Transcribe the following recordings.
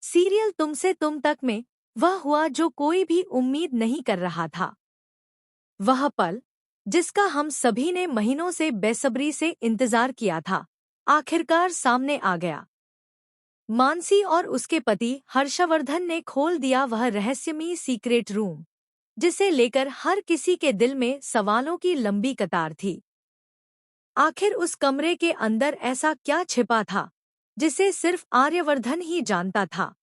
Serial तुमसे तुम तक में वह हुआ जो कोई भी उम्मीद नहीं कर रहा था। वह पल जिसका हम सभी ने महीनों से बेसब्री से इंतजार किया था, आखिरकार सामने आ गया। मानसी और उसके पति हर्षवर्धन ने खोल दिया वह रहस्यमयी सीक्रेट रूम, जिसे लेकर हर किसी के दिल में सवालों की लंबी कतार थी। आखिर उस कमरे के अंदर ऐसा क्या छिपा था जिसे सिर्फ आर्यवर्धन ही जानता था।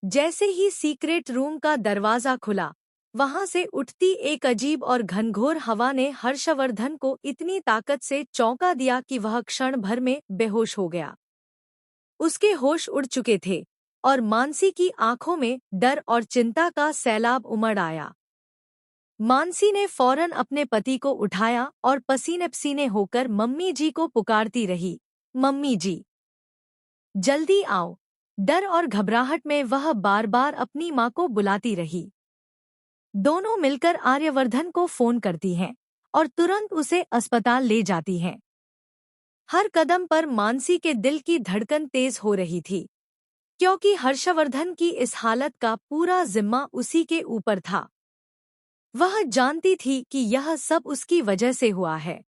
जैसे ही सीक्रेट रूम का दरवाजा खुला, वहां से उठती एक अजीब और घनघोर हवा ने हर्षवर्धन को इतनी ताकत से चौंका दिया कि वह क्षण भर में बेहोश हो गया। उसके होश उड़ चुके थे और मानसी की आंखों में डर और चिंता का सैलाब उमड़ आया। मानसी ने फौरन अपने पति को उठाया और पसीने पसीने होकर मम्मी जी को पुकारती रही, मम्मी जी, जल्दी आओ। डर और घबराहट में वह बार बार अपनी माँ को बुलाती रही। दोनों मिलकर आर्यवर्धन को फोन करती हैं और तुरंत उसे अस्पताल ले जाती हैं। हर कदम पर मानसी के दिल की धड़कन तेज हो रही थी, क्योंकि हर्षवर्धन की इस हालत का पूरा जिम्मा उसी के ऊपर था। वह जानती थी कि यह सब उसकी वजह से हुआ है।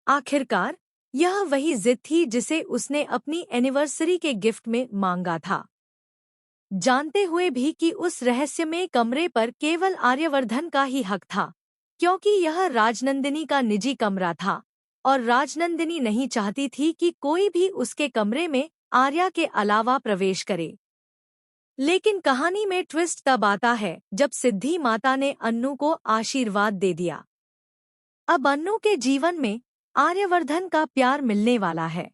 आखिरकार यह वही जिद थी जिसे उसने अपनी एनिवर्सरी के गिफ्ट में मांगा था, जानते हुए भी कि उस रहस्यमय कमरे पर केवल आर्यवर्धन का ही हक था, क्योंकि यह राजनंदिनी का निजी कमरा था और राजनंदिनी नहीं चाहती थी कि कोई भी उसके कमरे में आर्या के अलावा प्रवेश करे। लेकिन कहानी में ट्विस्ट तब आता है जब सिद्धि माता ने अन्नू को आशीर्वाद दे दिया। अब अन्नू के जीवन में आर्यवर्धन का प्यार मिलने वाला है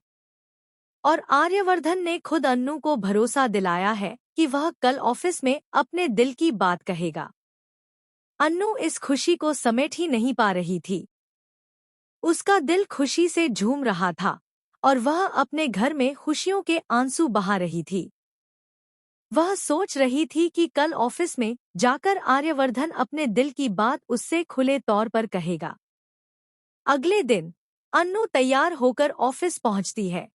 और आर्यवर्धन ने खुद अन्नू को भरोसा दिलाया है कि वह कल ऑफिस में अपने दिल की बात कहेगा। अन्नू इस खुशी को समेट ही नहीं पा रही थी। उसका दिल खुशी से झूम रहा था और वह अपने घर में खुशियों के आंसू बहा रही थी। वह सोच रही थी कि कल ऑफिस में जाकर आर्यवर्धन अपने दिल की बात उससे खुले तौर पर कहेगा। अगले दिन अन्नू तैयार होकर ऑफिस पहुंचती है।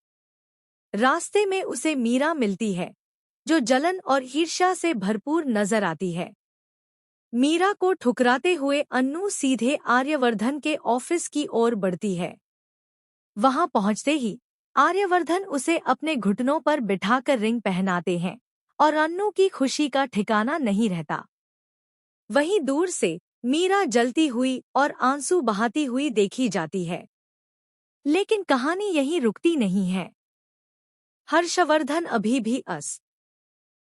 रास्ते में उसे मीरा मिलती है, जो जलन और ईर्ष्या से भरपूर नजर आती है। मीरा को ठुकराते हुए अन्नू सीधे आर्यवर्धन के ऑफिस की ओर बढ़ती है। वहां पहुंचते ही आर्यवर्धन उसे अपने घुटनों पर बिठाकर रिंग पहनाते हैं और अन्नू की खुशी का ठिकाना नहीं रहता। वहीं दूर से मीरा जलती हुई और आंसू बहाती हुई देखी जाती है। लेकिन कहानी यहीं रुकती नहीं है। हर्षवर्धन अभी भी